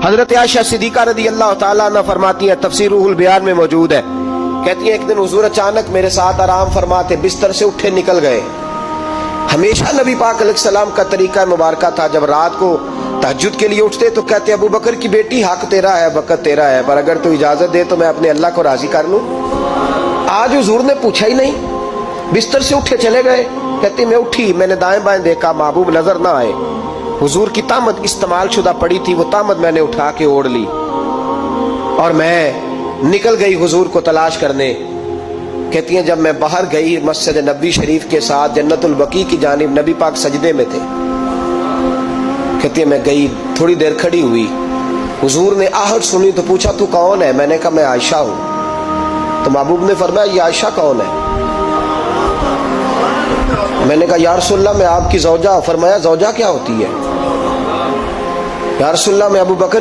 حضرت عائشہ صدیقہ رضی اللہ تعالیٰ عنہ فرماتی ہیں، تفسیر روح البیان میں موجود ہے، کہتی ہیں ایک دن حضور اچانک میرے ساتھ آرام فرماتے بستر سے اٹھے نکل گئے۔ ہمیشہ نبی پاک علیہ السلام کا طریقہ مبارکہ تھا، جب رات کو تہجد کے لیے اٹھتے تو کہتے ابو بکر کی بیٹی حق تیرا ہے، وقت تیرا ہے، پر اگر تو اجازت دے تو میں اپنے اللہ کو راضی کر لوں۔ آج حضور نے پوچھا ہی نہیں، بستر سے اٹھے چلے گئے۔ کہتے میں اٹھی، میں نے دائیں بائیں دیکھا، محبوب نظر نہ آئے۔ حضور کی طامت استعمال شدہ پڑی تھی، وہ طامت میں نے اٹھا کے اوڑھ لی اور میں نکل گئی حضور کو تلاش کرنے۔ کہتی ہیں جب میں باہر گئی مسجد نبوی شریف کے ساتھ جنت البقیع کی جانب، نبی پاک سجدے میں تھے۔ کہتی ہیں میں گئی، تھوڑی دیر کھڑی ہوئی، حضور نے آہٹ سنی تو پوچھا تو کون ہے؟ میں نے کہا میں عائشہ ہوں۔ تو محبوب نے فرمایا یہ عائشہ کون ہے؟ میں نے کہا یا رسول اللہ میں آپ کی زوجہ۔ فرمایا زوجہ کیا ہوتی ہے؟ یا رسول اللہ میں ابو بکر